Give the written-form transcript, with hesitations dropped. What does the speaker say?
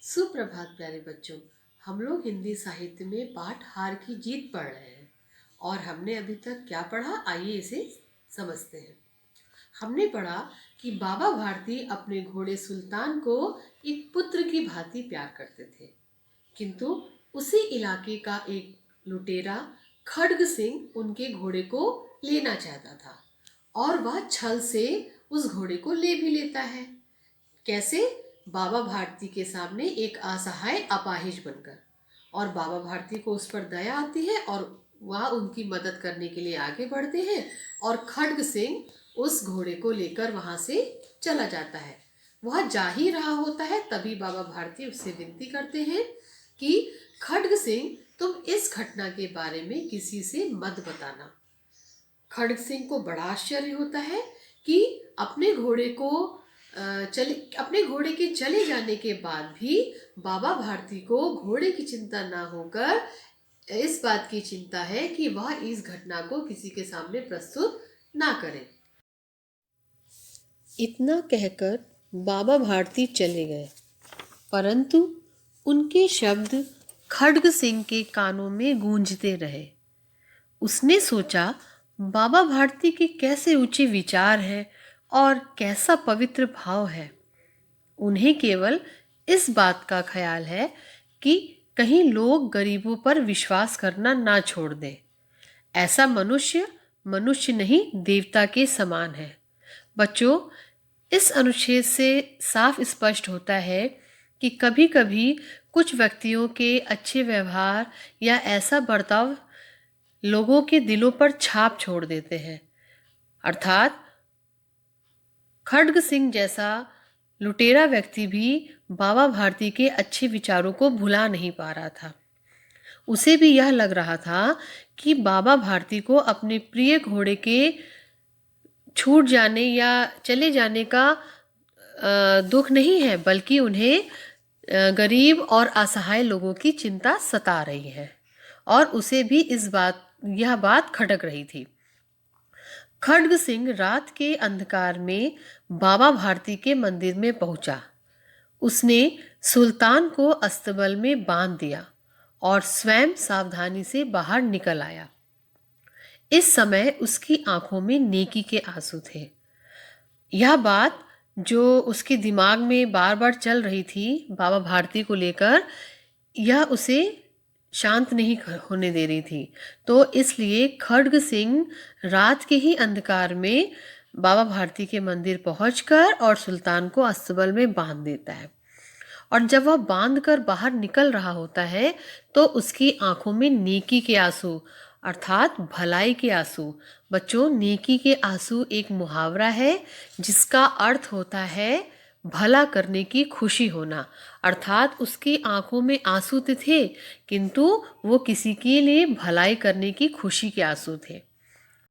सुप्रभात प्यारे बच्चों। हम लोग हिंदी साहित्य में पाठ हार की जीत पढ़ रहे हैं और हमने अभी तक क्या पढ़ा, आइए इसे समझते हैं। हमने पढ़ा कि बाबा भारती अपने घोड़े सुल्तान को एक पुत्र की भांति प्यार करते थे, किंतु उसी इलाके का एक लुटेरा खड्ग सिंह उनके घोड़े को लेना चाहता था और वह छल से उस घोड़े को ले भी लेता है। कैसे? बाबा भारती के सामने एक असहाय अपाहिज बनकर, और बाबा भारती को उस पर दया आती है और वह उनकी मदद करने के लिए आगे बढ़ते हैं और खड्ग सिंह उस घोड़े को लेकर वहां से चला जाता है। वह जा ही रहा होता है, तभी बाबा भारती उससे विनती करते हैं कि खड्ग सिंह, तुम इस घटना के बारे में किसी से मत बताना। खड्ग सिंह को बड़ा आश्चर्य होता है कि अपने घोड़े के चले जाने के बाद भी बाबा भारती को घोड़े की चिंता ना होकर इस बात की चिंता है कि वह इस घटना को किसी के सामने प्रस्तुत ना करें। इतना कहकर बाबा भारती चले गए, परंतु उनके शब्द खड्ग सिंह के कानों में गूंजते रहे। उसने सोचा, बाबा भारती के कैसे ऊंचे विचार हैं और कैसा पवित्र भाव है। उन्हें केवल इस बात का ख्याल है कि कहीं लोग गरीबों पर विश्वास करना ना छोड़ दें। ऐसा मनुष्य मनुष्य नहीं, देवता के समान है। बच्चों, इस अनुच्छेद से साफ स्पष्ट होता है कि कभी कभी कुछ व्यक्तियों के अच्छे व्यवहार या ऐसा बर्ताव लोगों के दिलों पर छाप छोड़ देते हैं। अर्थात खड्ग सिंह जैसा लुटेरा व्यक्ति भी बाबा भारती के अच्छे विचारों को भुला नहीं पा रहा था। उसे भी यह लग रहा था कि बाबा भारती को अपने प्रिय घोड़े के छूट जाने या चले जाने का दुख नहीं है, बल्कि उन्हें गरीब और असहाय लोगों की चिंता सता रही है और उसे भी यह बात खटक रही थी। खड्ग सिंह रात के अंधकार में बाबा भारती के मंदिर में पहुंचा। उसने सुल्तान को अस्तबल में बांध दिया और स्वयं सावधानी से बाहर निकल आया। इस समय उसकी आंखों में नेकी के आंसू थे। यह बात जो उसके दिमाग में बार बार चल रही थी बाबा भारती को लेकर, यह उसे शांत नहीं होने दे रही थी। तो इसलिए खड्ग सिंह रात के ही अंधकार में बाबा भारती के मंदिर पहुंचकर और सुल्तान को अस्तबल में बांध देता है। और जब वह बांध कर बाहर निकल रहा होता है तो उसकी आंखों में नेकी के आंसू अर्थात भलाई के आंसू। बच्चों, नेकी के आंसू एक मुहावरा है जिसका अर्थ होता है भला करने की खुशी होना। अर्थात उसकी आंखों में आंसू थे, किंतु वो किसी के लिए भलाई करने की खुशी के आंसू थे।